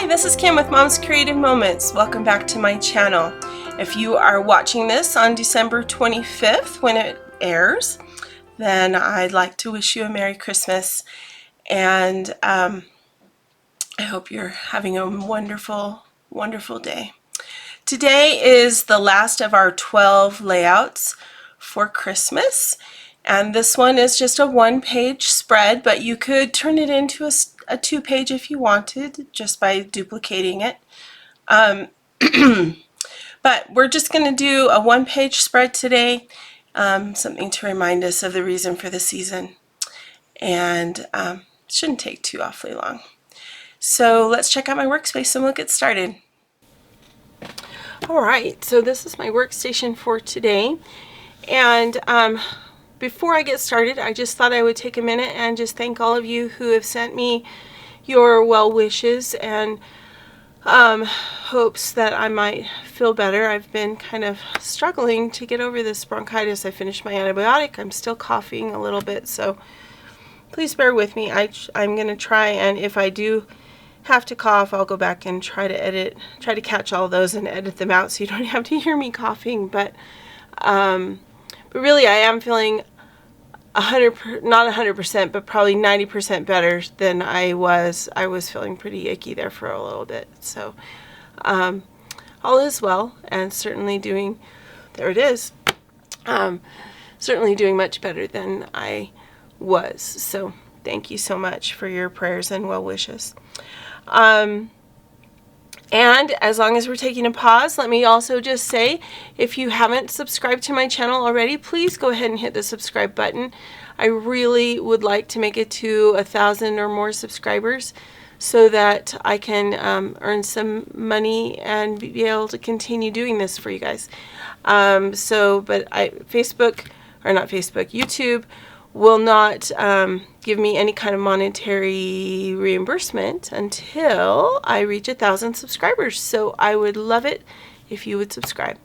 this is Kim with Mom's Creative Moments. Welcome back to my channel. If you are watching this on December 25th when it airs, then I'd like to wish you a Merry Christmas, and I hope you're having a wonderful, wonderful day. Today is the last of our 12 layouts for Christmas, and this one is just a one-page spread, but you could turn it into a two-page if you wanted, just by duplicating it. But we're just going to do a one-page spread today, something to remind us of the reason for the season, and it shouldn't take too awfully long. So let's check out my workspace and we'll get started. Alright, so this is my workstation for today, and before I get started, I just thought I would take a minute and just thank all of you who have sent me your well wishes and hopes that I might feel better. I've been kind of struggling to get over this bronchitis. I finished my antibiotic. I'm still coughing a little bit, so please bear with me. I'm going to try, and if I do have to cough, I'll go back and try to catch all those and edit them out so you don't have to hear me coughing. But really, I am feeling not 100%, but probably 90% better than I was. I was feeling pretty icky there for a little bit. So all is well, and certainly doing, there it is, certainly doing much better than I was. So thank you so much for your prayers and well wishes. And as long as we're taking a pause, let me also just say, if you haven't subscribed to my channel already, please go ahead and hit the subscribe button. I really would like to make it to 1,000 or more subscribers so that I can earn some money and be able to continue doing this for you guys. YouTube will not give me any kind of monetary reimbursement until I reach 1,000 subscribers. So I would love it if you would subscribe.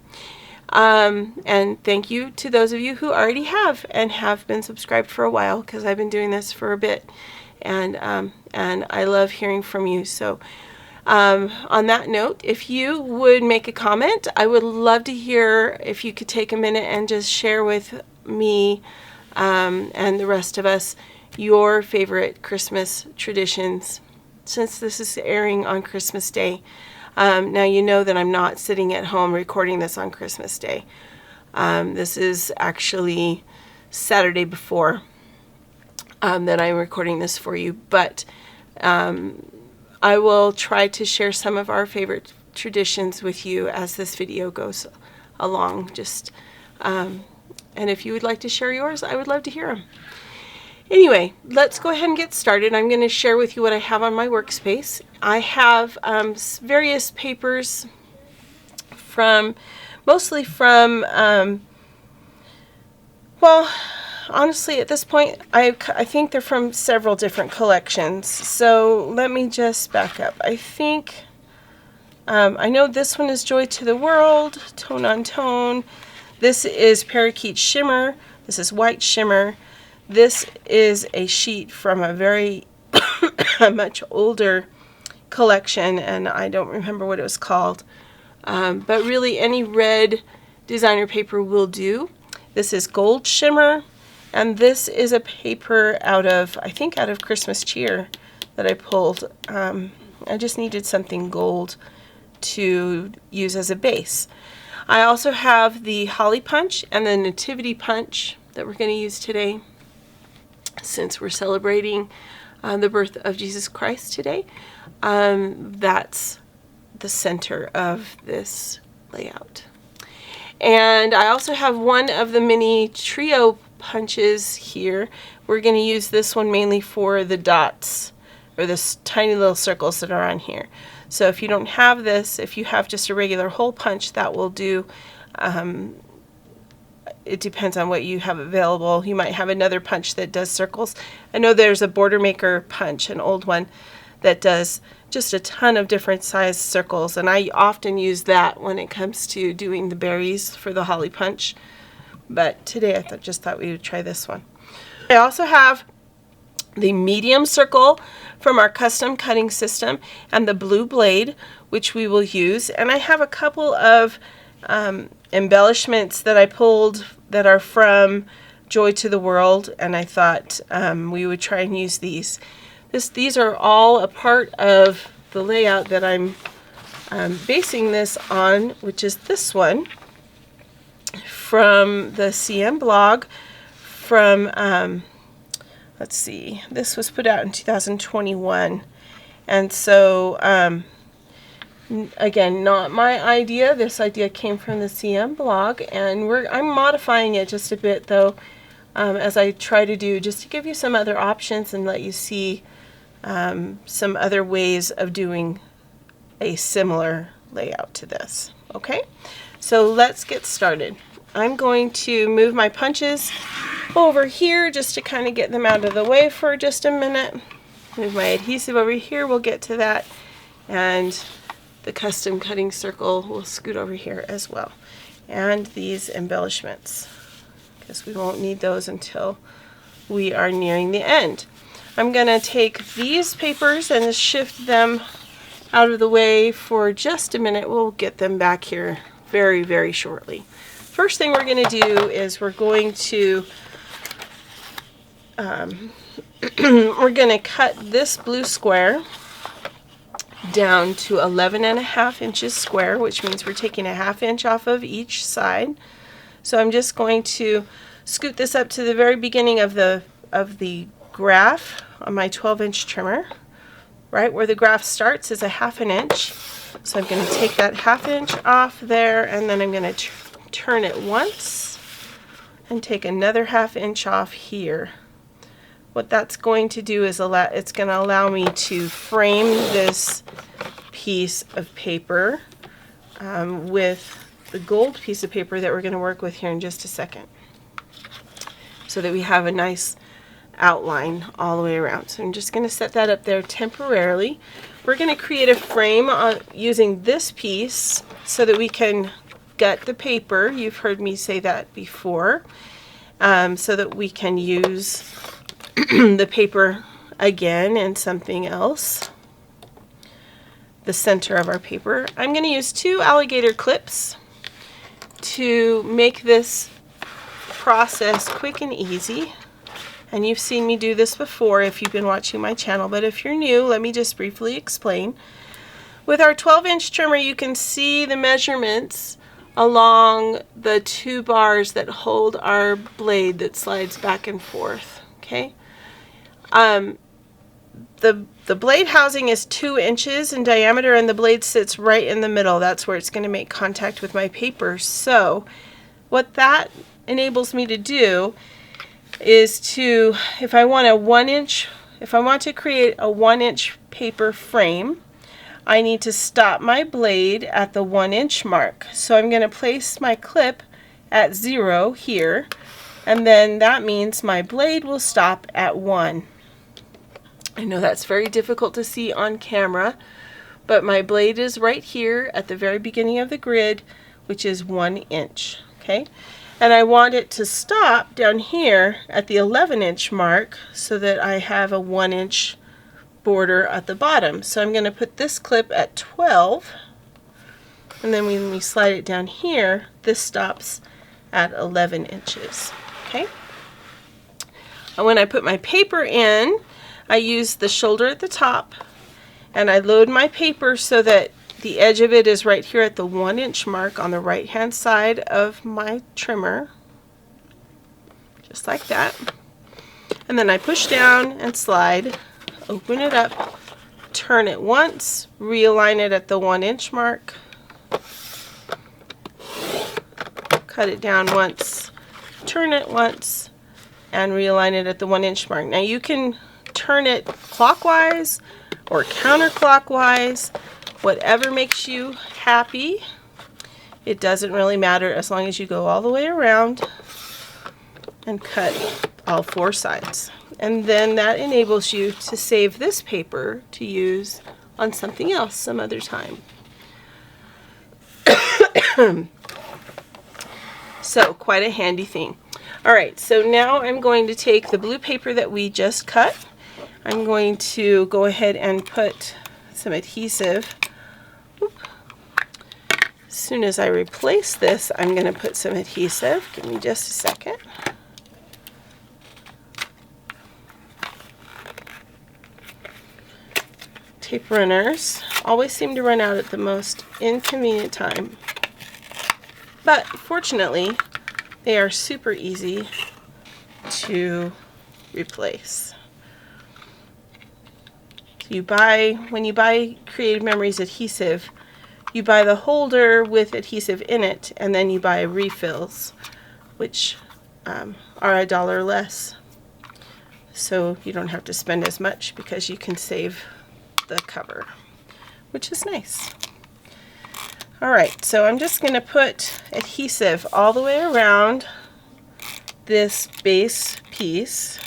And thank you to those of you who already have and have been subscribed for a while, because I've been doing this for a bit, and I love hearing from you. So on that note, if you would make a comment, I would love to hear if you could take a minute and just share with me and the rest of us your favorite Christmas traditions, since this is airing on Christmas Day. Now you know that I'm not sitting at home recording this on Christmas Day. This is actually Saturday before that I'm recording this for you, but I will try to share some of our favorite traditions with you as this video goes along. And if you would like to share yours, I would love to hear them. Anyway, let's go ahead and get started. I'm going to share with you what I have on my workspace. I have various papers mostly from, well, honestly, at this point, I think they're from several different collections. So let me just back up. I think, I know this one is Joy to the World, Tone on Tone. This is Parakeet Shimmer. This is White Shimmer. This is a sheet from a very much older collection, and I don't remember what it was called. But really, any red designer paper will do. This is Gold Shimmer, and this is a paper I think out of Christmas Cheer that I pulled. I just needed something gold to use as a base. I also have the Holly Punch and the Nativity Punch that we're going to use today, since we're celebrating the birth of Jesus Christ today. That's the center of this layout. And I also have one of the mini trio punches here. We're going to use this one mainly for the dots, or this tiny little circles that are on here. So if you don't have this, if you have just a regular hole punch, that will do. It depends on what you have available. You might have another punch that does circles. I know there's a Border Maker punch, an old one, that does just a ton of different size circles, and I often use that when it comes to doing the berries for the Holly Punch. But today I just thought we would try this one. I also have the medium circle from our custom cutting system and the blue blade, which we will use. And I have a couple of embellishments that I pulled that are from Joy to the World, and I thought we would try and use these. These are all a part of the layout that I'm basing this on, which is this one from the CM blog from, let's see, this was put out in 2021. And so, again, not my idea. This idea came from the CM blog, and I'm modifying it just a bit, though, as I try to do, just to give you some other options and let you see some other ways of doing a similar layout to this. Okay, so let's get started. I'm going to move my punches over here just to kind of get them out of the way for just a minute. Move my adhesive over here, we'll get to that, and the custom cutting circle will scoot over here as well. And these embellishments, because we won't need those until we are nearing the end. I'm going to take these papers and shift them out of the way for just a minute. We'll get them back here very, very shortly. First thing we're going to do is we're going to cut this blue square down to 11.5 inches square, which means we're taking a 1/2 inch off of each side. So I'm just going to scoot this up to the very beginning of the graph on my 12-inch trimmer. Right where the graph starts is a 1/2 inch. So I'm going to take that 1/2 inch off there, and then I'm going to turn it once and take another 1/2 inch off here. What that's going to do is it's going to allow me to frame this piece of paper with the gold piece of paper that we're going to work with here in just a second, so that we have a nice outline all the way around. So I'm just going to set that up there temporarily. We're going to create a frame using this piece so that we can gut the paper. You've heard me say that before. So that we can use the paper again in something else. The center of our paper. I'm going to use 2 alligator clips to make this process quick and easy. And you've seen me do this before if you've been watching my channel, but if you're new, let me just briefly explain. With our 12-inch trimmer, you can see the measurements along the 2 bars that hold our blade that slides back and forth. Okay. The blade housing is 2 inches in diameter, and the blade sits right in the middle. That's where it's going to make contact with my paper. So what that enables me to do is to, if I want to create a 1-inch paper frame, I need to stop my blade at the 1-inch mark. So I'm going to place my clip at 0 here, and then that means my blade will stop at 1. I know that's very difficult to see on camera, but my blade is right here at the very beginning of the grid, which is 1 inch. Okay. And I want it to stop down here at the 11-inch mark so that I have a 1-inch border at the bottom. So I'm going to put this clip at 12, and then when we slide it down here, this stops at 11 inches. Okay. And when I put my paper in, I use the shoulder at the top, and I load my paper so that the edge of it is right here at the 1-inch mark on the right hand side of my trimmer, just like that. And then I push down and slide, open it up, turn it once, realign it at the 1-inch mark, cut it down once, turn it once, and realign it at the 1-inch mark. Now you can turn it clockwise or counterclockwise, whatever makes you happy. It doesn't really matter as long as you go all the way around and cut all 4 sides. And then that enables you to save this paper to use on something else some other time. So quite a handy thing. Alright, so now I'm going to take the blue paper that we just cut. I'm going to go ahead and put some adhesive. As soon as I replace this, I'm going to put some adhesive. Give me just a second. Tape runners always seem to run out at the most inconvenient time, but fortunately they are super easy to replace. So when you buy Creative Memories adhesive, you buy the holder with adhesive in it, and then you buy refills, which are $1 less, so you don't have to spend as much because you can save the cover, which is nice. Alright, so I'm just going to put adhesive all the way around this base piece.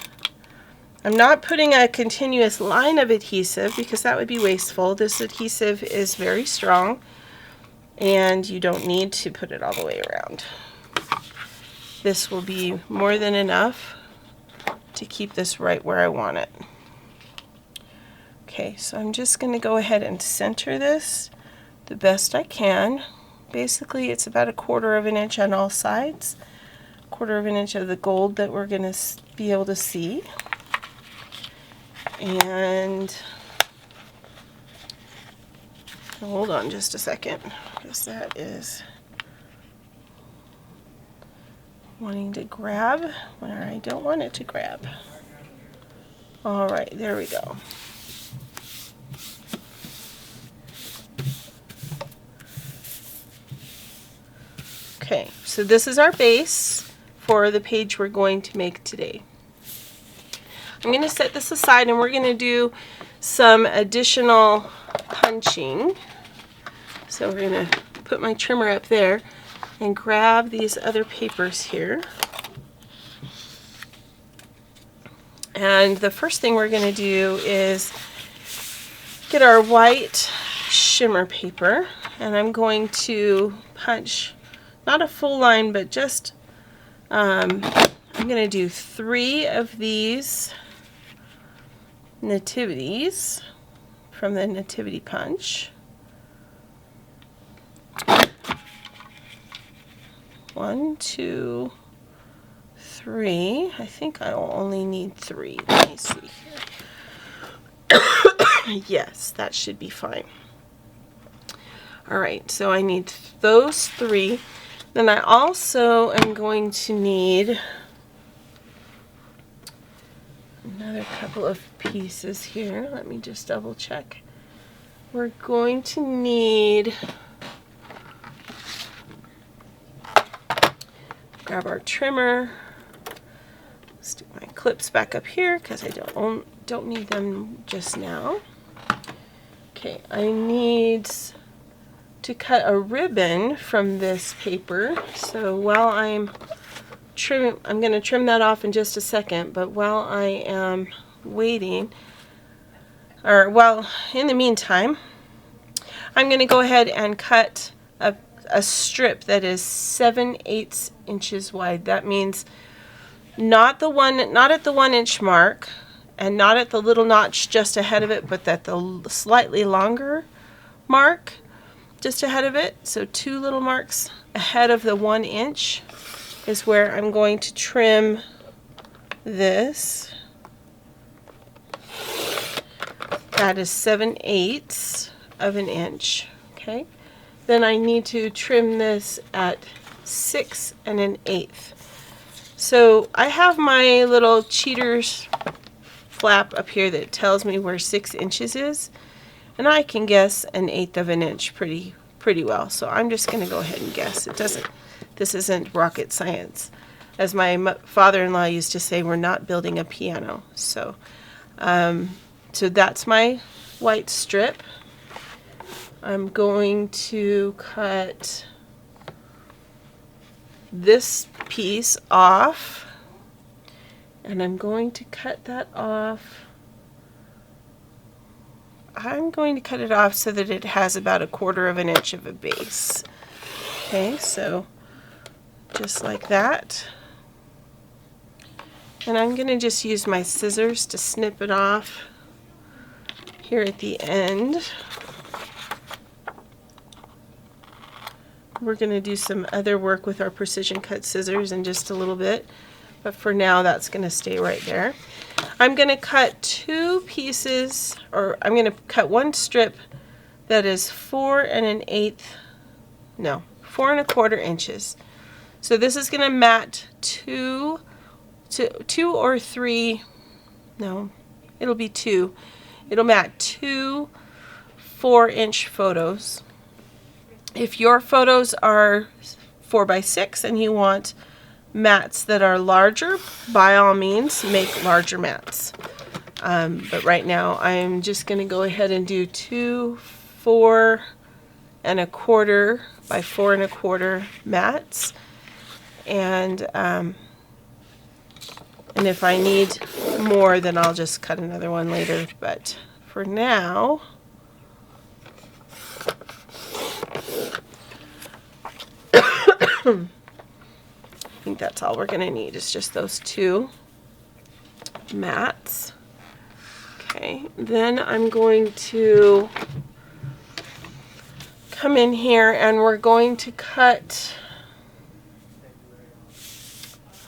I'm not putting a continuous line of adhesive because that would be wasteful. This adhesive is very strong and you don't need to put it all the way around. This will be more than enough to keep this right where I want it. Okay, so I'm just going to go ahead and center this the best I can. Basically, it's about 1/4 of an inch on all sides, 1/4 of an inch of the gold that we're going to be able to see. And hold on just a second, because that is wanting to grab where I don't want it to grab. All right, there we go. Okay, so this is our base for the page we're going to make today. I'm going to set this aside and we're going to do some additional punching. So we're going to put my trimmer up there and grab these other papers here. And the first thing we're going to do is get our white shimmer paper, and I'm going to punch not a full line, but just I'm going to do 3 of these nativities from the nativity punch. 1, 2, 3. I think I'll only need 3. Let me see here. Yes, that should be fine. Alright, so I need those 3. Then I also am going to need another couple of pieces here. Let me just double check. We're going to need, grab our trimmer, stick my clips back up here because I don't need them just now. Okay, I need to cut a ribbon from this paper. So while I'm trimming, I'm going to trim that off in just a second, but while I am waiting, or well, in the meantime, I'm going to go ahead and cut a strip that is 7/8 inches wide. That means not at the 1 inch mark and not at the little notch just ahead of it, but at the slightly longer mark just ahead of it. So 2 little marks ahead of the 1 inch is where I'm going to trim this. That is 7/8 of an inch. Okay. Then I need to trim this at 6 1/8. So I have my little cheater's flap up here that tells me where 6 inches is, and I can guess 1/8 of an inch pretty well. So I'm just going to go ahead and guess. This isn't rocket science. As my father-in-law used to say, we're not building a piano. So, so that's my white strip. I'm going to cut this piece off, and I'm going to cut that off. I'm going to cut it off so that it has about 1/4 of an inch of a base. Okay, so just like that. And I'm going to just use my scissors to snip it off here at the end. We're going to do some other work with our precision cut scissors in just a little bit, but for now that's going to stay right there. I'm going to cut two pieces, or I'm going to cut one strip that is 4 1/4 inches. So this is going to mat two or three, no, it'll be two. It'll mat two 4-inch photos. If your photos are 4x6 and you want mats that are larger, by all means make larger mats. But right now I'm just going to go ahead and do two 4 1/4 by 4 1/4 mats, and if I need more, then I'll just cut another one later. But for now, I think that's all we're going to need, is just those two mats. Okay, then I'm going to come in here and we're going to cut,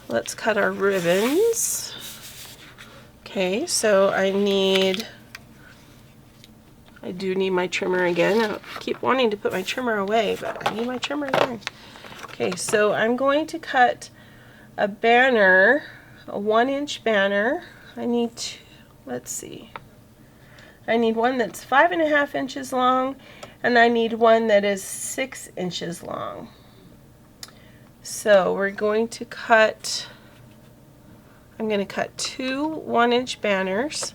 let's cut our ribbons. Okay, so I do need my trimmer again. I keep wanting to put my trimmer away, but I need my trimmer again. Okay, so I'm going to cut a banner, a 1-inch banner. I need let's see. I need one that's 5.5 inches long, and I need one that is 6 inches long. So we're going to cut, I'm going to cut two 1-inch banners.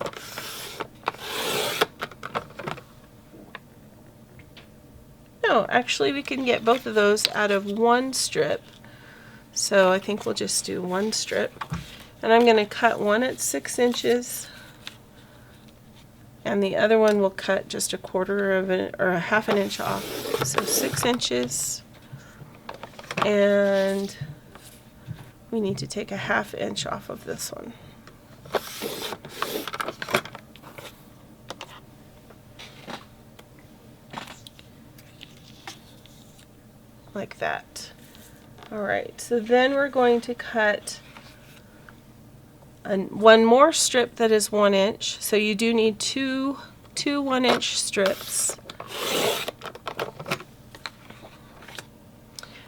No, actually we can get both of those out of one strip. So I think we'll just do one strip. And I'm going to cut one at 6 inches. And the other one will cut just 1/4 of an, or 1/2 inch off. So 6 inches. And we need to take 1/2 inch off of this one. Like that. Alright, so then we're going to cut one more strip that is 1 inch. So you do need two 1-inch strips.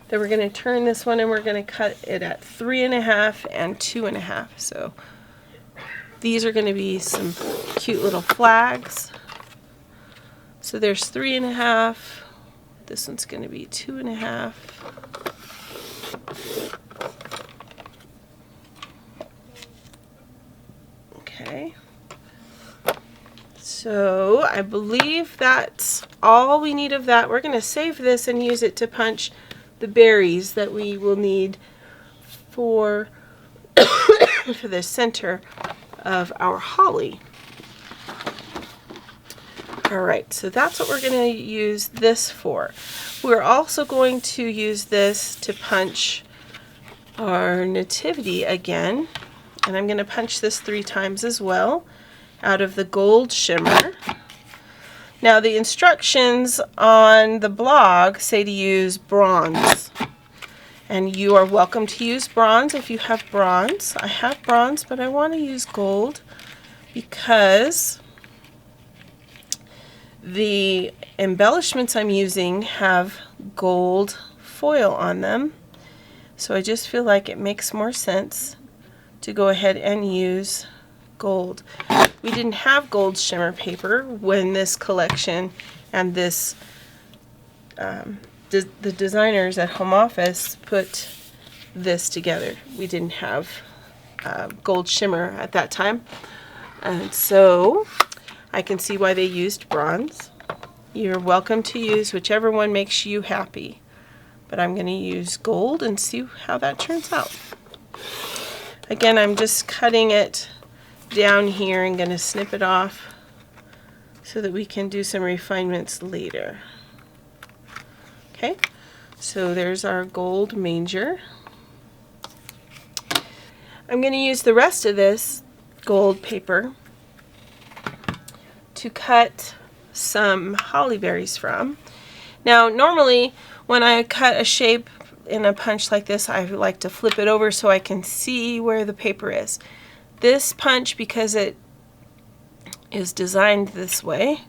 Then we're going to turn this one and we're going to cut it at 3.5 and 2.5. So these are going to be some cute little flags. So there's 3.5. This one's going to be 2.5. Okay. So I believe that's all we need of that. We're going to save this and use it to punch the berries that we will need for for the center of our holly. Alright, so that's what we're going to use this for. We're also going to use this to punch our nativity again. And I'm going to punch this 3 times as well out of the gold shimmer. Now the instructions on the blog say to use bronze. And you are welcome to use bronze if you have bronze. I have bronze, but I want to use gold because the embellishments I'm using have gold foil on them. So I just feel like it makes more sense to go ahead and use gold. We didn't have gold shimmer paper when this collection and this the designers at home office put this together. We didn't have gold shimmer at that time, and so I can see why they used bronze. You're welcome to use whichever one makes you happy, but I'm going to use gold and see how that turns out. Again, I'm just cutting it down here and going to snip it off so that we can do some refinements later. Okay, so there's our gold manger. I'm going to use the rest of this gold paper to cut some holly berries from. Now, normally when I cut a shape in a punch like this, I like to flip it over so I can see where the paper is. This punch, because it is designed this way,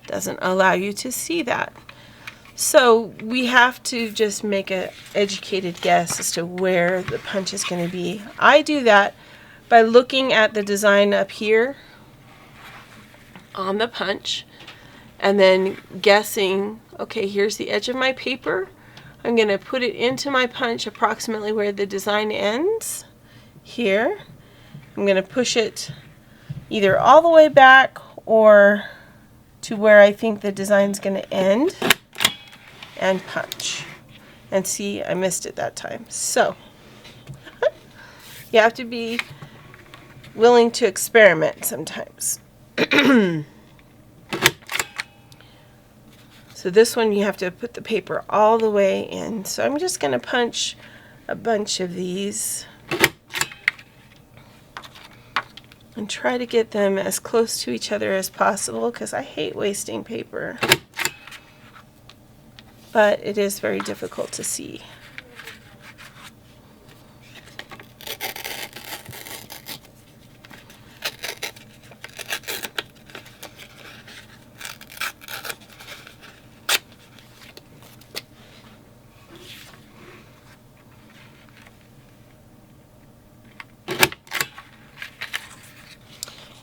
doesn't allow you to see that. So we have to just make an educated guess as to where the punch is going to be. I do that by looking at the design up here on the punch and then guessing, okay, here's the edge of my paper. I'm going to put it into my punch approximately where the design ends here. I'm going to push it either all the way back or to where I think the design's going to end, and punch. And see, I missed it that time. So you have to be willing to experiment sometimes. So this one you have to put the paper all the way in. So I'm just going to punch a bunch of these and try to get them as close to each other as possible, because I hate wasting paper. But it is very difficult to see.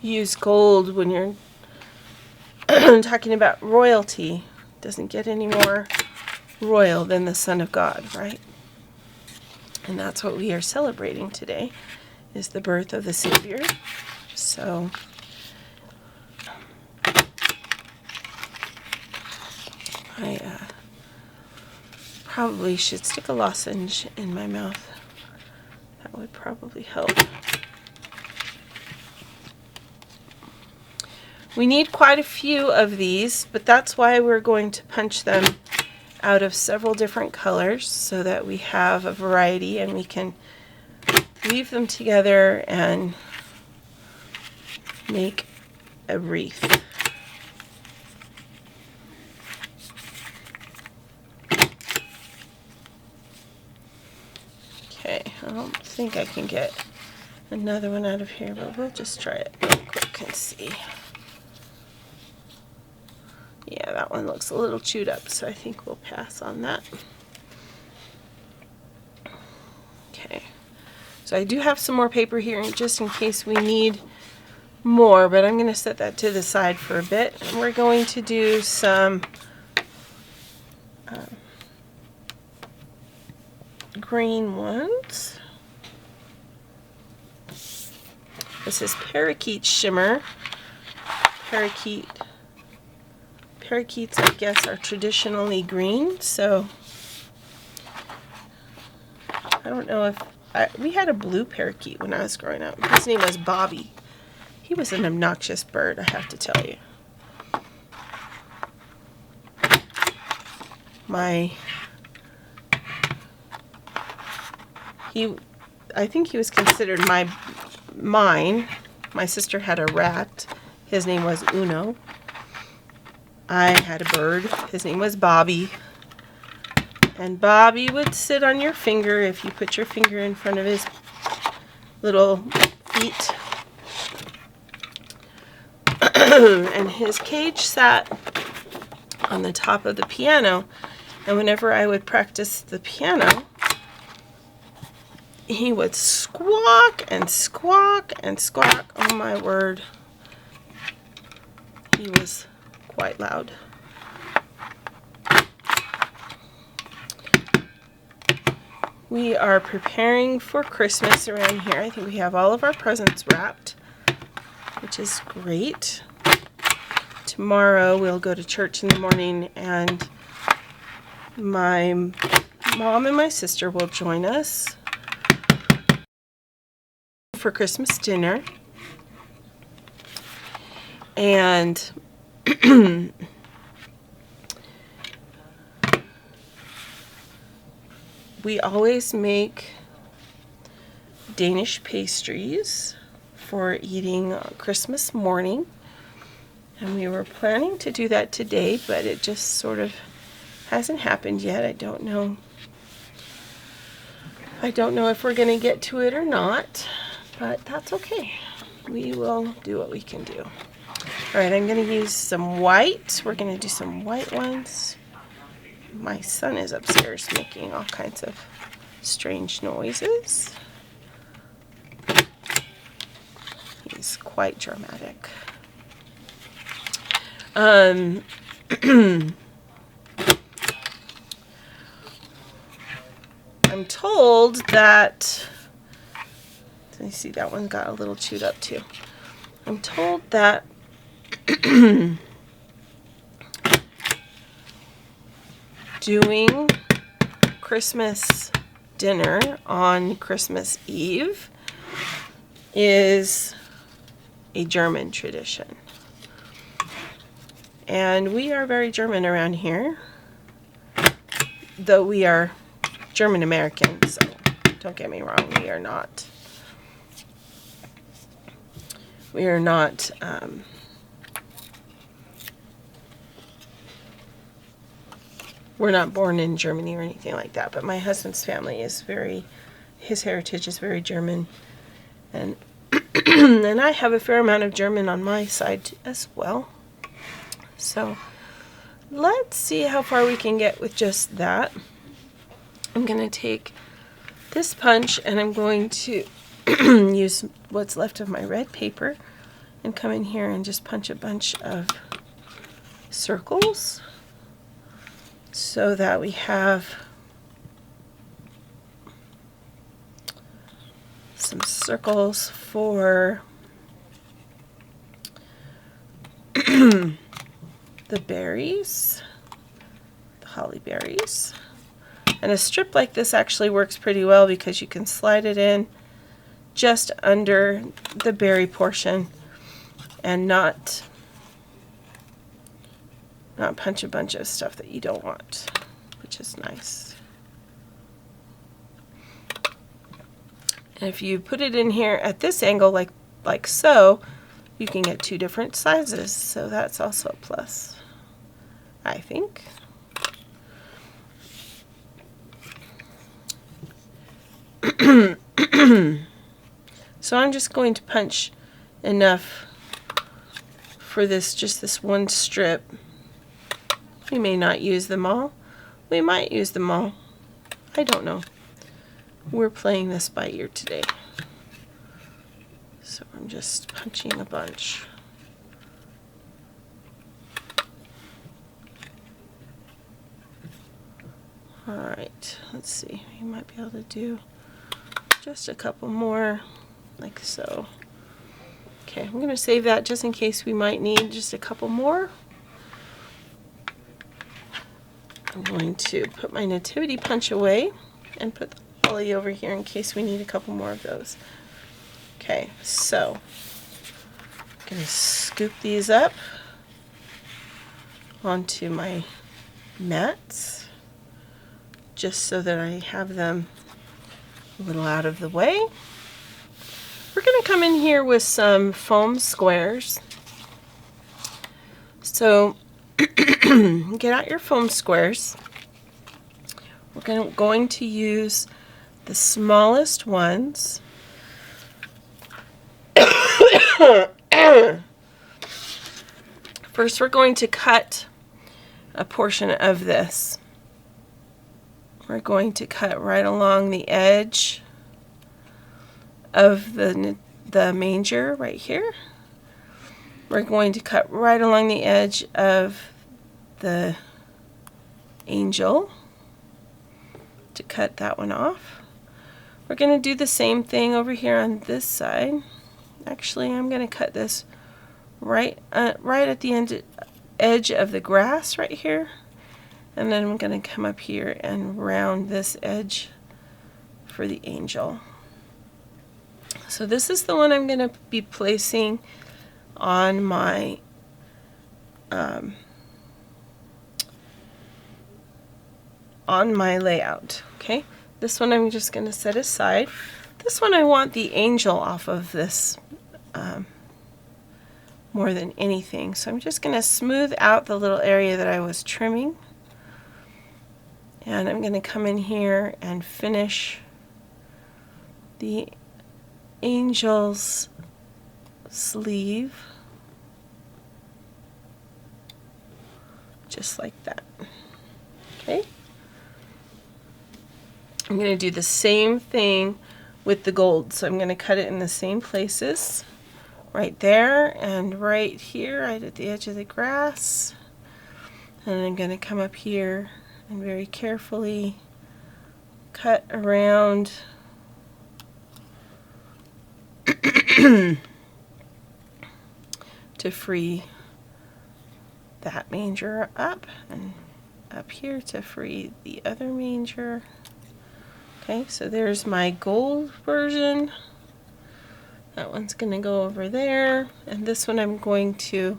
Use gold when you're talking about royalty. Doesn't get any more royal than the Son of God, right? And that's what we are celebrating today, is the birth of the Savior. So I probably should stick a lozenge in my mouth. That would probably help. We need quite a few of these, but that's why we're going to punch them out of several different colors so that we have a variety and we can weave them together and make a wreath. Okay, I don't think I can get another one out of here, but we'll just try it real quick and see. Yeah, that one looks a little chewed up, so I think we'll pass on that. Okay, so I do have some more paper here just in case we need more, but I'm going to set that to the side for a bit. And we're going to do some green ones. This is parakeet shimmer. Parakeets, I guess, are traditionally green, so I don't know if we had a blue parakeet when I was growing up. His name was Bobby. He was an obnoxious bird, I have to tell you. I think he was considered mine. My sister had a rat. His name was Uno. I had a bird. His name was Bobby. And Bobby would sit on your finger if you put your finger in front of his little feet. And his cage sat on the top of the piano. And whenever I would practice the piano, he would squawk and squawk and squawk. Oh my word. He was quite loud. We are preparing for Christmas around here. I think we have all of our presents wrapped, which is great. Tomorrow we'll go to church in the morning, and my mom and my sister will join us for Christmas dinner. And we always make Danish pastries for eating on Christmas morning. And we were planning to do that today, but it just sort of hasn't happened yet. I don't know if we're going to get to it or not, but that's okay. We will do what we can do. All right, I'm going to use some white. We're going to do some white ones. My son is upstairs making all kinds of strange noises. He's quite dramatic. I'm told that, let me see, that one got a little chewed up too. I'm told that doing Christmas dinner on Christmas Eve is a German tradition. And we are very German around here, though we are German Americans, so don't get me wrong, we're not we're not born in Germany or anything like that, but my husband's family is his heritage is very German, and and I have a fair amount of German on my side as well. So let's see how far we can get with just that. I'm going to take this punch and I'm going to use what's left of my red paper and come in here and just punch a bunch of circles so that we have some circles for the berries, the holly berries. And a strip like this actually works pretty well because you can slide it in just under the berry portion and not punch a bunch of stuff that you don't want, which is nice. And if you put it in here at this angle like so, you can get two different sizes, so that's also a plus, I think. So I'm just going to punch enough for just this one strip. We may not use them all. We might use them all. I don't know. We're playing this by ear today. So I'm just punching a bunch. Alright, let's see. You might be able to do just a couple more, like so. Okay, I'm going to save that just in case we might need just a couple more. I'm going to put my nativity punch away and put the holly over here in case we need a couple more of those. Okay, so I'm going to scoop these up onto my mats just so that I have them a little out of the way. We're going to come in here with some foam squares. So get out your foam squares. We're going to use the smallest ones. First, we're going to cut a portion of this. We're going to cut right along the edge of the manger right here. We're going to cut right along the edge of the angel to cut that one off. We're going to do the same thing over here on this side. Actually, I'm going to cut this right at the edge of the grass right here. And then I'm going to come up here and round this edge for the angel. So this is the one I'm going to be placing on my layout. Okay, this one I'm just going to set aside. This one I want the angel off of this more than anything. So I'm just going to smooth out the little area that I was trimming. And I'm going to come in here and finish the angel's sleeve. Just like that. Okay. I'm going to do the same thing with the gold. So I'm going to cut it in the same places. Right there and right here, right at the edge of the grass. And I'm going to come up here and very carefully cut around to free that manger up, and up here to free the other manger. Okay, so there's my gold version. That one's going to go over there, and this one I'm going to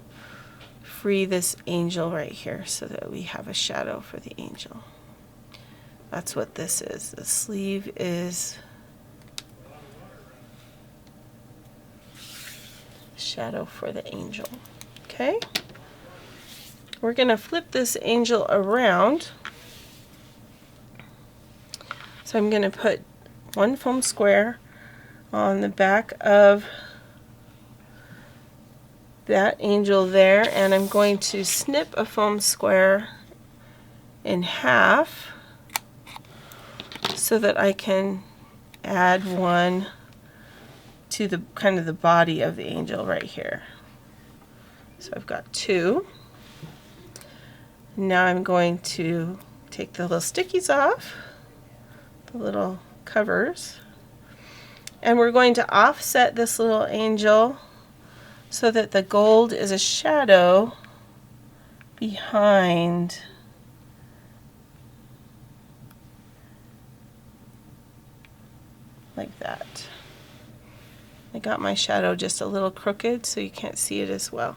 free this angel right here so that we have a shadow for the angel. That's what this is. The sleeve is shadow for the angel. Okay? We're going to flip this angel around. So I'm going to put one foam square on the back of that angel there, and I'm going to snip a foam square in half so that I can add one to the kind of the body of the angel right here. So I've got two. Now I'm going to take the little stickies off, the little covers, and we're going to offset this little angel so that the gold is a shadow behind like that. I got my shadow just a little crooked so you can't see it as well.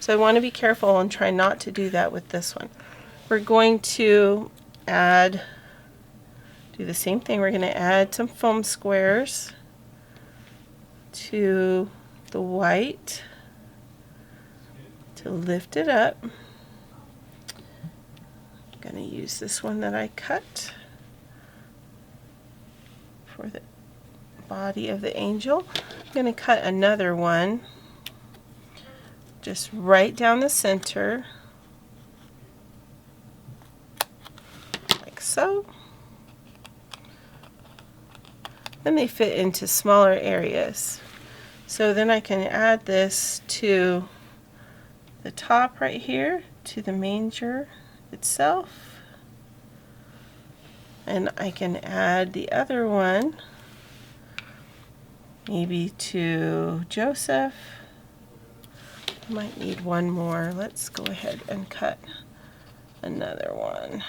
So I want to be careful and try not to do that with this one. We're going to do the same thing. We're going to add some foam squares to the white to lift it up. I'm going to use this one that I cut for the body of the angel. I'm going to cut another one just right down the center, like so. Then they fit into smaller areas. So then I can add this to the top right here, to the manger itself. And I can add the other one maybe to Joseph. I might need one more. Let's go ahead and cut another one.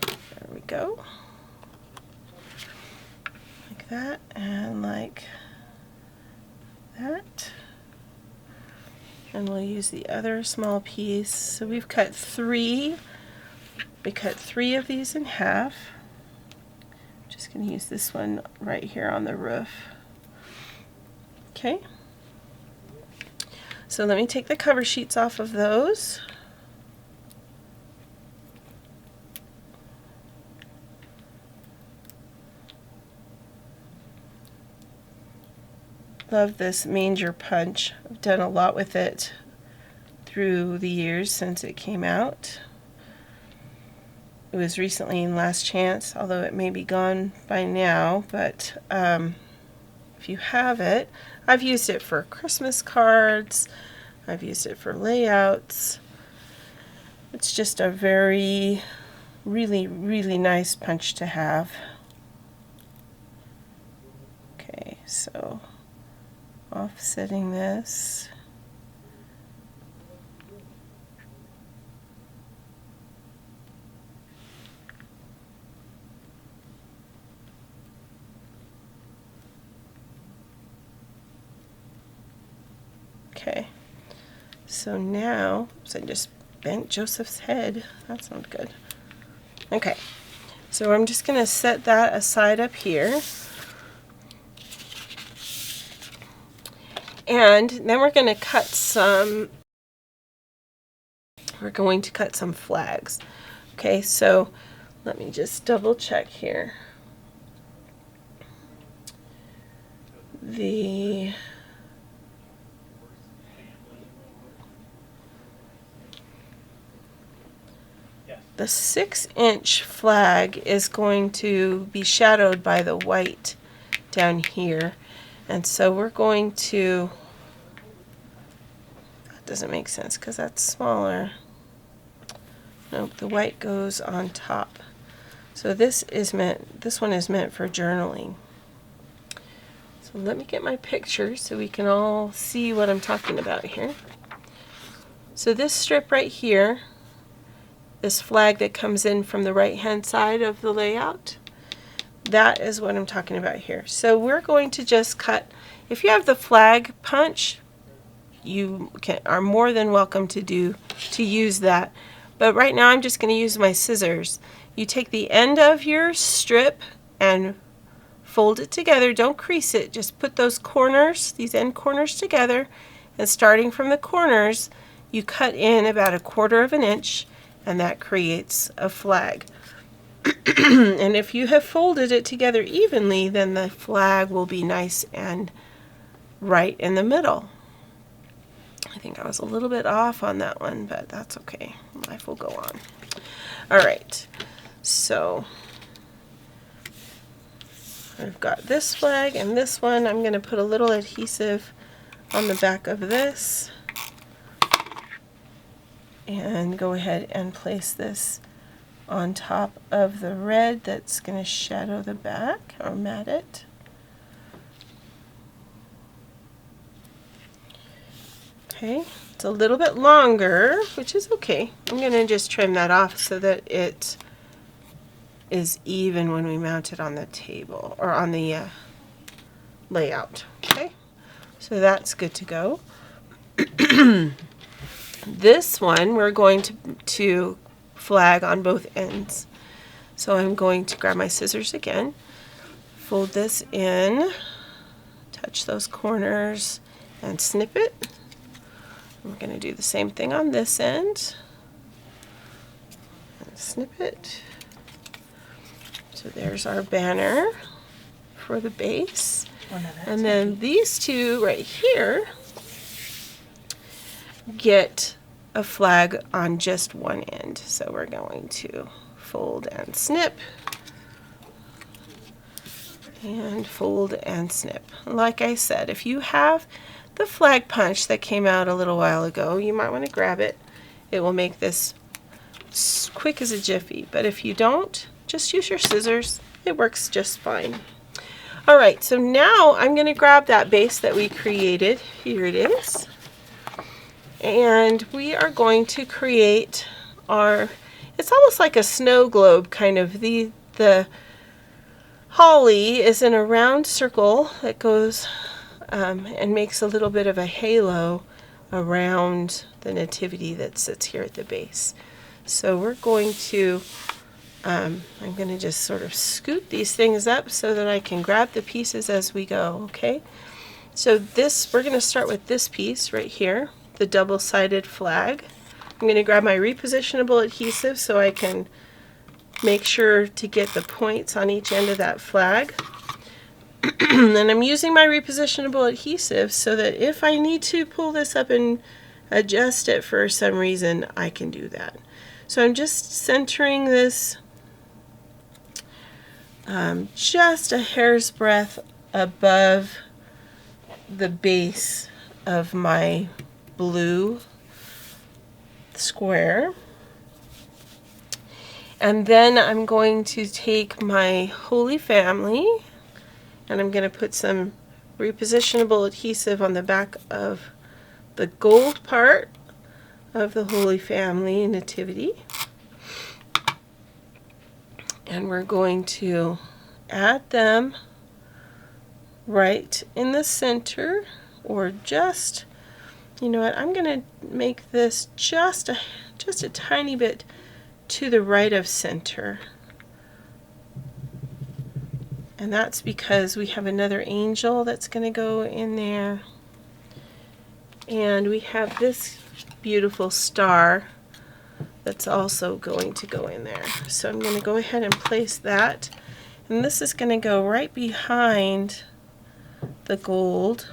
There we go. Like that and like that. And we'll use the other small piece. So we've cut three. We cut three of these in half. Just going to use this one right here on the roof. Okay. So let me take the cover sheets off of those. Love this manger punch. I've done a lot with it through the years since it came out. It was recently in Last Chance, although it may be gone by now, but if you have it, I've used it for Christmas cards, I've used it for layouts. It's just a very, really, really nice punch to have. Okay, so offsetting this. Okay, so now, so I just bent Joseph's head. That sounds good. Okay, So I'm just going to set that aside up here. And then we're going to cut some flags. Okay, so let me just double check here. The The 6-inch flag is going to be shadowed by the white down here. And so we're going to, that doesn't make sense because that's smaller. Nope, the white goes on top. So this one is meant for journaling. So let me get my picture so we can all see what I'm talking about here. So this strip right here, this flag that comes in from the right hand side of the layout, that is what I'm talking about here. So we're going to just cut, if you have the flag punch, you are more than welcome to use that. But right now I'm just going to use my scissors. You take the end of your strip and fold it together. Don't crease it. Just put those corners, these end corners together, and starting from the corners, you cut in about 1/4 of an inch, and that creates a flag. And if you have folded it together evenly, then the flag will be nice and right in the middle. I think I was a little bit off on that one, but that's okay. Life will go on. All right, so I've got this flag and this one. I'm going to put a little adhesive on the back of this and go ahead and place this on top of the red that's going to shadow the back or mat it. Okay, it's a little bit longer, which is okay. I'm going to just trim that off so that it is even when we mount it on the table or on the layout. Okay, so that's good to go. This one we're going to flag on both ends. So I'm going to grab my scissors again, fold this in, touch those corners, and snip it. We're going to do the same thing on this end. And snip it. So there's our banner for the base. And then these two right here get a flag on just one end. So we're going to fold and snip, and fold and snip. Like I said, if you have the flag punch that came out a little while ago, you might want to grab it. It will make this quick as a jiffy. But if you don't, just use your scissors. It works just fine. All right, so now I'm going to grab that base that we created. Here it is. And we are going to create our, it's almost like a snow globe kind of. The holly is in a round circle that goes and makes a little bit of a halo around the nativity that sits here at the base. So we're going to, I'm going to just sort of scoot these things up so that I can grab the pieces as we go, okay? So this, we're going to start with this piece right here, the double-sided flag. I'm going to grab my repositionable adhesive so I can make sure to get the points on each end of that flag. And I'm using my repositionable adhesive so that if I need to pull this up and adjust it for some reason, I can do that. So I'm just centering this just a hair's breadth above the base of my blue square. And then I'm going to take my Holy Family and I'm going to put some repositionable adhesive on the back of the gold part of the Holy Family Nativity. And we're going to add them right in the center, or just, you know what, I'm going to make this just a tiny bit to the right of center And that's because we have another angel that's going to go in there. And we have this beautiful star that's also going to go in there. So I'm going to go ahead and place that. And this is going to go right behind the gold.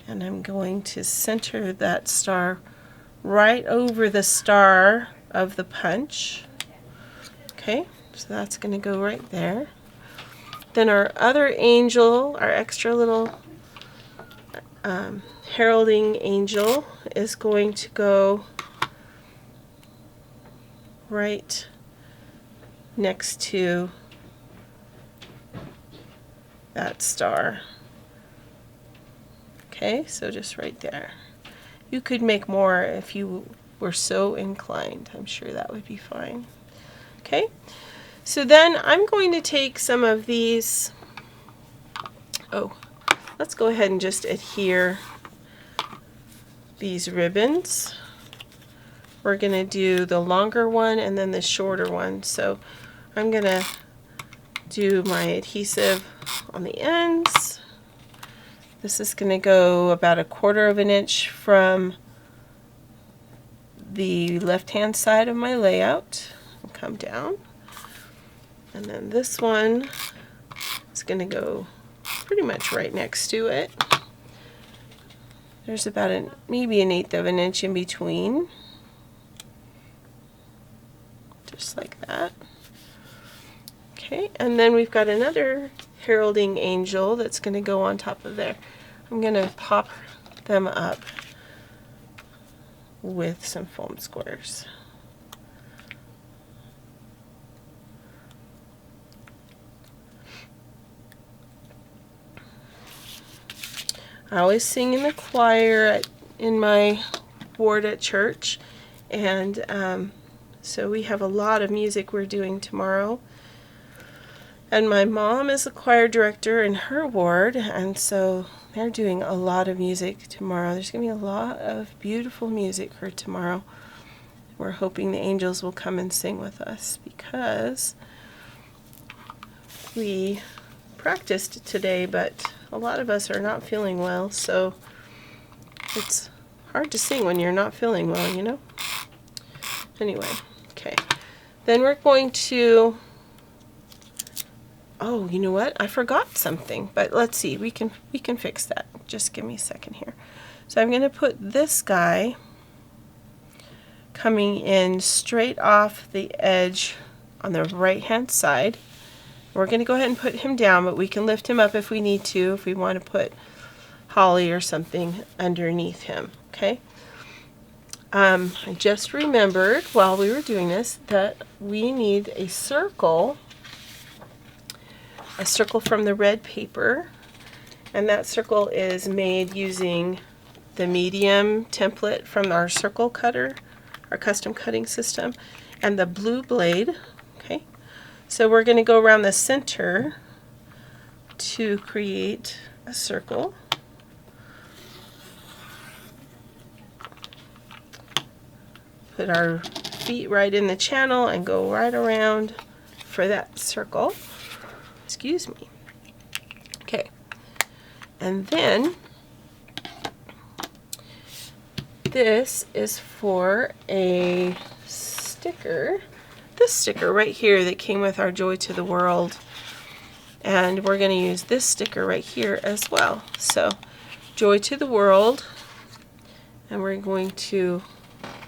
And I'm going to center that star right over the star of the punch. Okay, so that's going to go right there. Then our other angel, our extra little heralding angel, is going to go right next to that star. Okay, so just right there. You could make more if you were so inclined. I'm sure that would be fine. Okay, so then I'm going to take some of these. Oh, let's go ahead and just adhere these ribbons. We're going to do the longer one and then the shorter one. So I'm going to do my adhesive on the ends. This is going to go about 1/4 of an inch from the left-hand side of my layout and come down. And then this one is going to go pretty much right next to it. There's about maybe 1/8 of an inch in between. Just like that. Okay, and then we've got another heralding angel that's going to go on top of there. I'm going to pop them up with some foam squares. I always sing in the choir in my ward at church, and so we have a lot of music we're doing tomorrow. And my mom is a choir director in her ward, and so they're doing a lot of music tomorrow. There's going to be a lot of beautiful music for tomorrow. We're hoping the angels will come and sing with us because we practiced today, but a lot of us are not feeling well, so it's hard to sing when you're not feeling well, you know? Anyway, okay. Then we're going to... Oh, you know what? I forgot something, but let's see. We can fix that. Just give me a second here. So I'm going to put this guy coming in straight off the edge on the right-hand side. We're going to go ahead and put him down, but we can lift him up if we need to, if we want to put holly or something underneath him. Okay. I just remembered while we were doing this that we need a circle from the red paper, and that circle is made using the medium template from our circle cutter, our custom cutting system, and the blue blade. Okay, so we're going to go around the center to create a circle. Put our feet right in the channel and go right around for that circle. Excuse me. Okay, and then this is for a sticker. This sticker right here that came with our Joy to the World, and we're going to use this sticker right here as well. So Joy to the World, and we're going to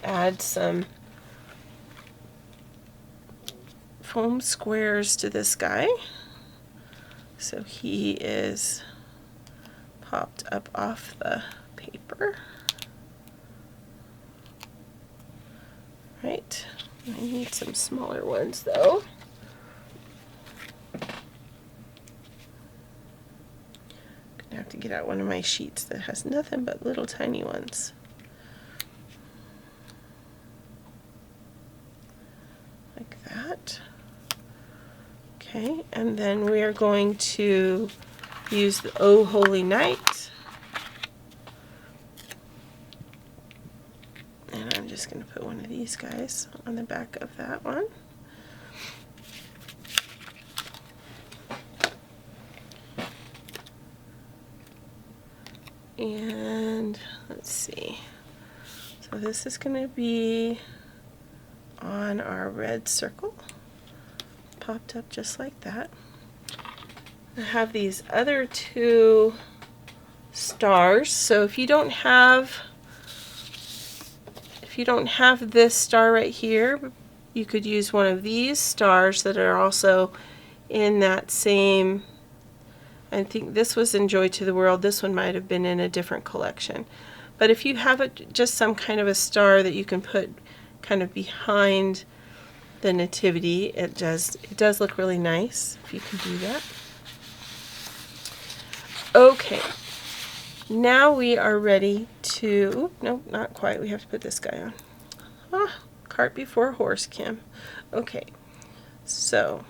add some foam squares to this guy. So he is popped up off the paper. Right. I need some smaller ones though. Gonna have to get out one of my sheets that has nothing but little tiny ones. Like that. Okay, and then we are going to use the Oh Holy Night. And I'm just going to put one of these guys on the back of that one. And let's see. So this is going to be on our red circle. Popped up just like that. I have these other two stars. So if you don't have this star right here, you could use one of these stars that are also in that same, I think this was in Joy to the World. This one might have been in a different collection. But if you have just some kind of a star that you can put kind of behind the Nativity, it does look really nice if you can do that. Okay, now we are ready to, no, not quite, we have to put this guy on. Ah, cart before horse, Kim. Okay, so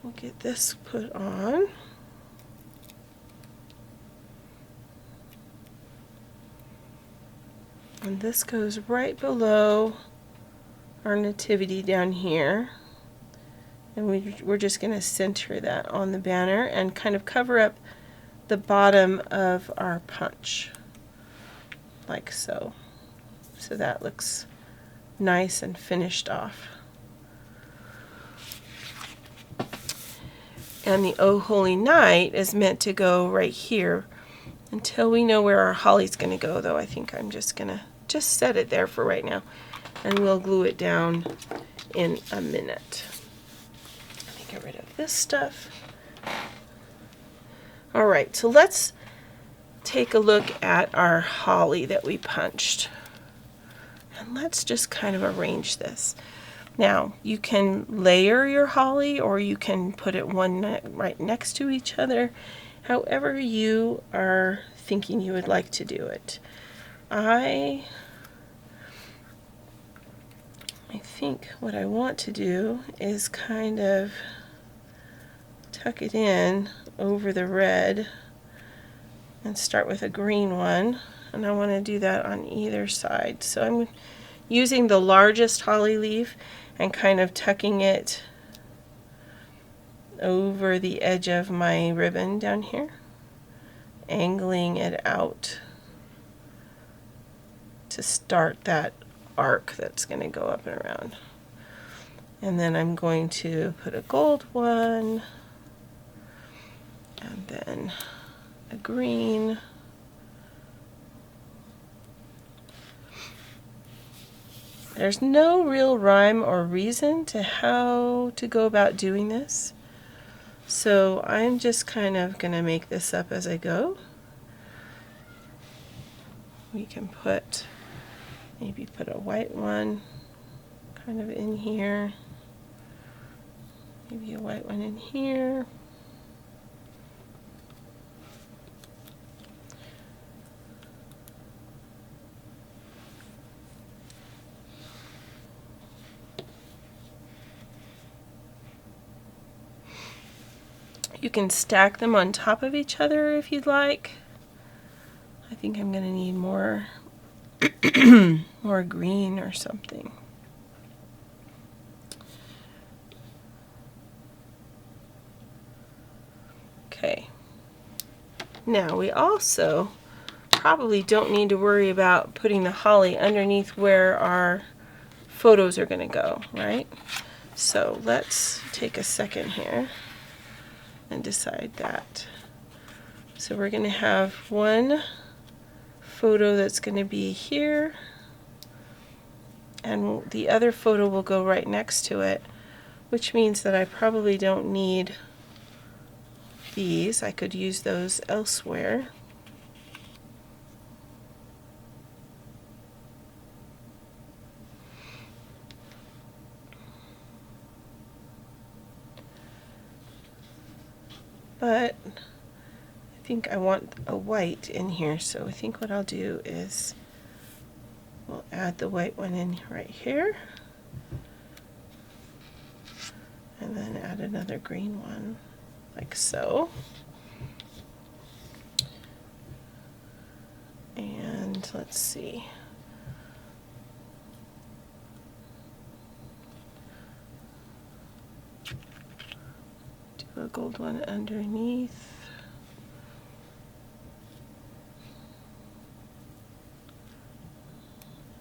we'll get this put on. And this goes right below our Nativity down here. And we're just going to center that on the banner and kind of cover up the bottom of our punch, like so. So that looks nice and finished off. And the Oh Holy Night is meant to go right here until we know where our holly's going to go, though I think I'm just going to set it there for right now, and we'll glue it down in a minute. Let me get rid of this stuff. All right, so let's take a look at our holly that we punched. And let's just kind of arrange this. Now, you can layer your holly, or you can put it one right next to each other, however you are thinking you would like to do it. I think what I want to do is kind of tuck it in over the red and start with a green one, and I want to do that on either side. So I'm using the largest holly leaf and kind of tucking it over the edge of my ribbon down here, angling it out to start that arc that's going to go up and around. And then I'm going to put a gold one, and then a green, there's no real rhyme or reason to how to go about doing this, so I'm just kind of going to make this up as I go. We can maybe put a white one kind of in here, maybe a white one in here. You can stack them on top of each other if you'd like. I think I'm going to need more more green or something. Okay. Now we also probably don't need to worry about putting the holly underneath where our photos are going to go, right? So let's take a second here and decide that. So we're going to have one photo that's going to be here, and the other photo will go right next to it, which means that I probably don't need these. I could use those elsewhere. But I think I want a white in here, so I think what I'll do is we'll add the white one in right here, and then add another green one, like so. And let's see. Do a gold one underneath.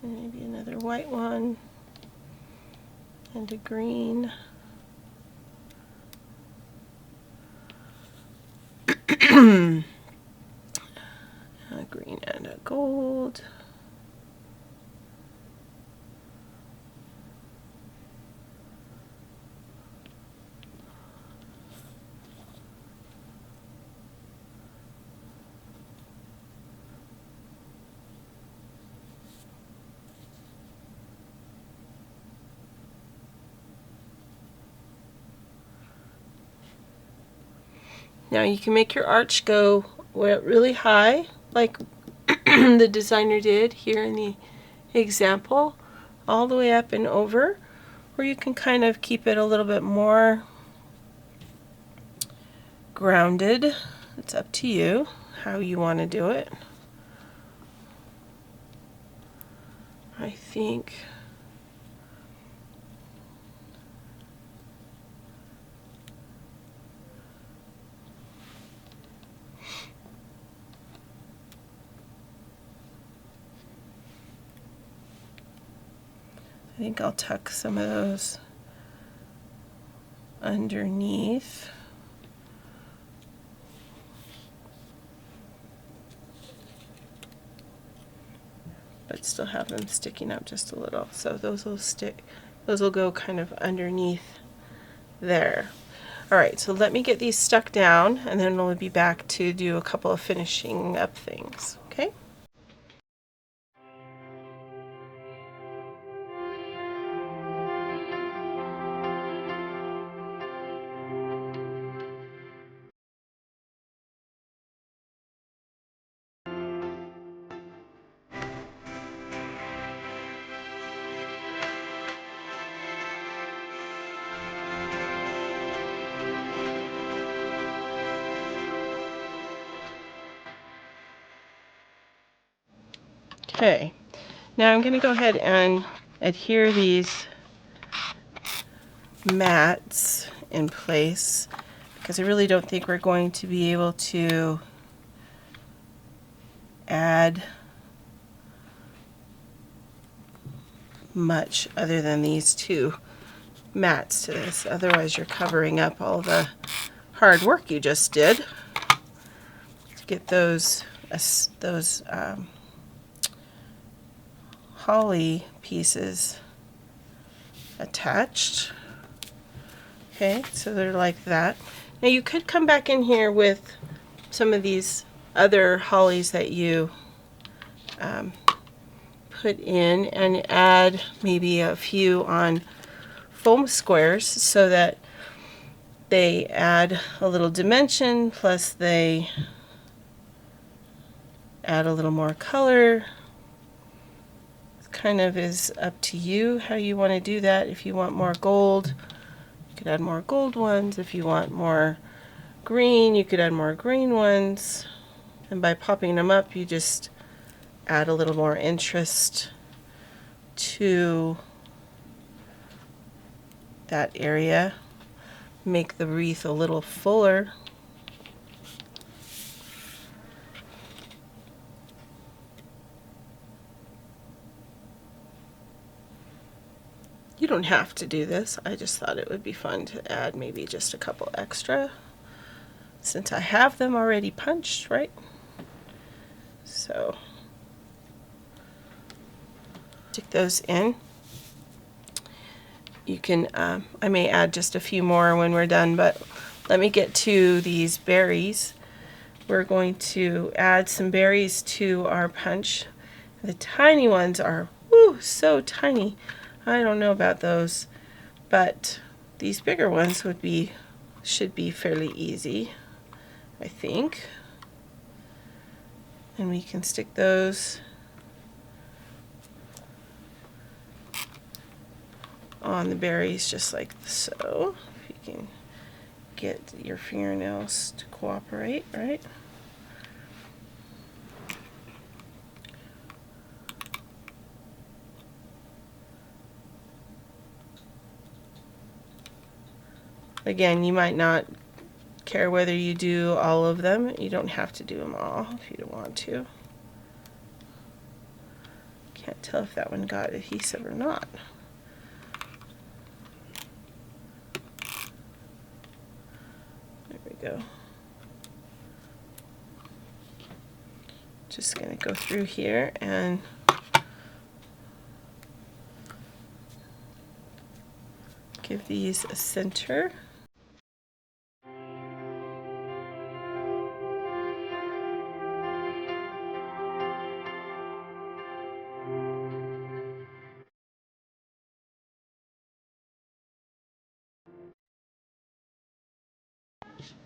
And maybe another white one and a green. A green and a gold. Now you can make your arch go really high, like the designer did here in the example, all the way up and over, or you can kind of keep it a little bit more grounded. It's up to you how you want to do it. I think I'll tuck some of those underneath. But still have them sticking up just a little. So those will stick, those will go kind of underneath there. All right, so let me get these stuck down and then we'll be back to do a couple of finishing up things, okay? Okay, now I'm going to go ahead and adhere these mats in place because I really don't think we're going to be able to add much other than these two mats to this. Otherwise you're covering up all the hard work you just did to get those holly pieces attached. Okay, so they're like that. Now you could come back in here with some of these other hollies that you put in and add maybe a few on foam squares so that they add a little dimension, plus they add a little more color. It kind of is up to you how you want to do that. If you want more gold, you could add more gold ones. If you want more green, you could add more green ones. And by popping them up, you just add a little more interest to that area. Make the wreath a little fuller. You don't have to do this. I just thought it would be fun to add maybe just a couple extra since I have them already punched, right? So stick those in. You can, I may add just a few more when we're done, but let me get to these berries. We're going to add some berries to our punch. The tiny ones are, whoo, so tiny. I don't know about those, but these bigger ones should be fairly easy, I think. And we can stick those on the berries just like so. If you can get your fingernails to cooperate, right? Again, you might not care whether you do all of them. You don't have to do them all if you don't want to. Can't tell if that one got adhesive or not. There we go. Just going to go through here and give these a center.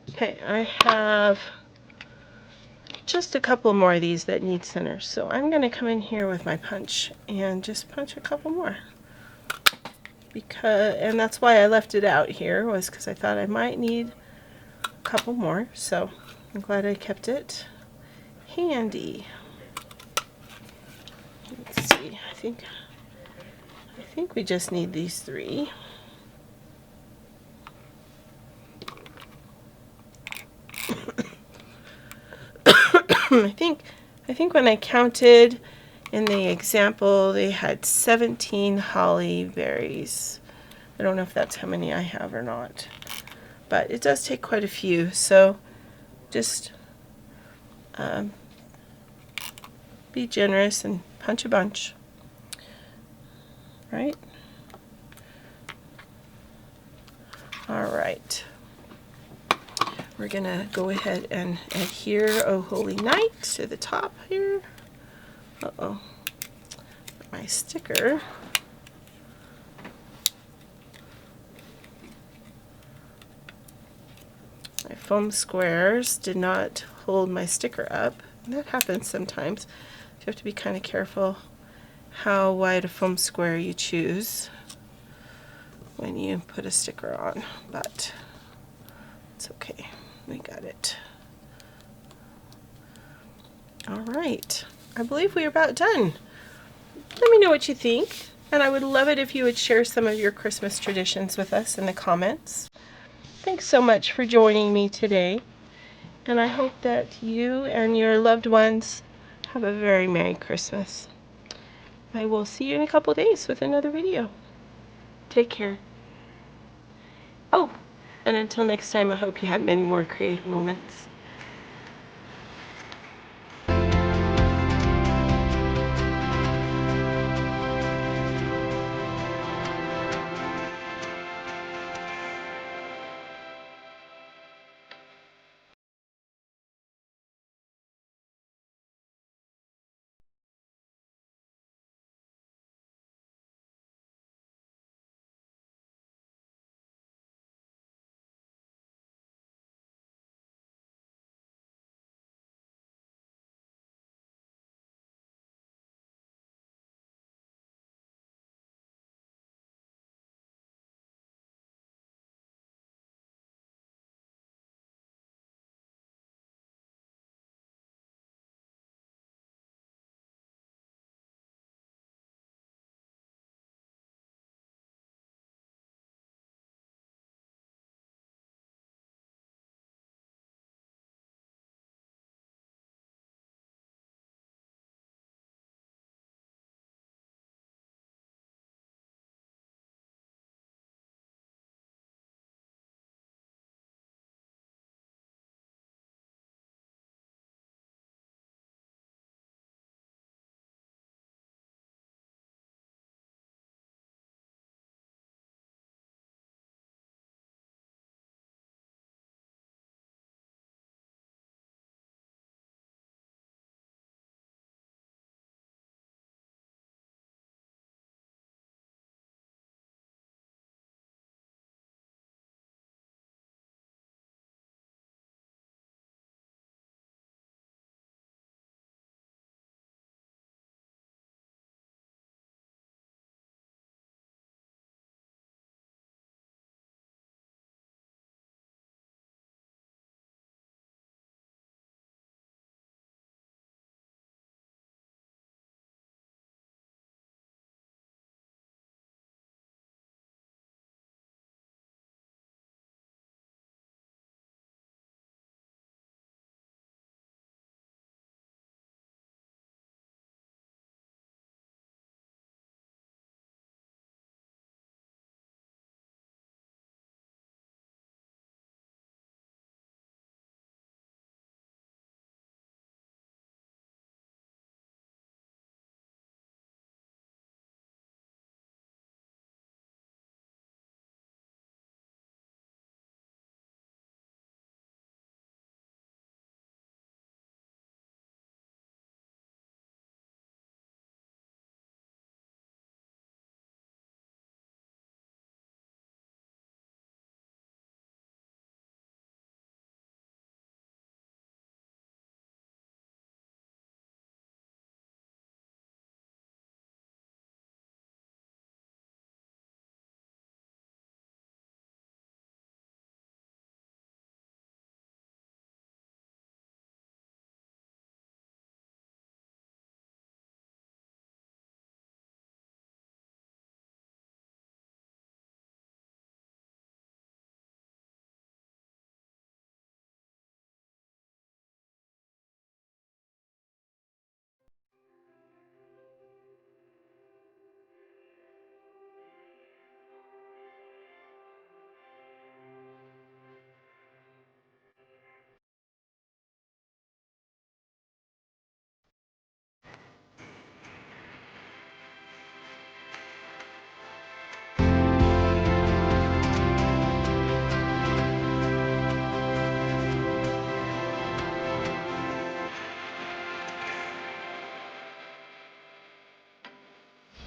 Okay, I have just a couple more of these that need centers, so I'm going to come in here with my punch and just punch a couple more. And that's why I left it out here, was because I thought I might need a couple more, so I'm glad I kept it handy. Let's see, I think we just need these 3. I think when I counted in the example, they had 17 holly berries. I don't know if that's how many I have or not, but it does take quite a few, so just be generous and punch a bunch, right? All right. We're gonna go ahead and adhere "O Holy Night" to the top here. Uh-oh, my sticker. My foam squares did not hold my sticker up. And that happens sometimes. You have to be kind of careful how wide a foam square you choose when you put a sticker on, but it's okay. We got it. All right, I believe we're about done. Let me know what you think, and I would love it if you would share some of your Christmas traditions with us in the comments. Thanks so much for joining me today, and I hope that you and your loved ones have a very Merry Christmas. I will see you in a couple days with another video. Take care. Oh, and until next time, I hope you have many more creative moments.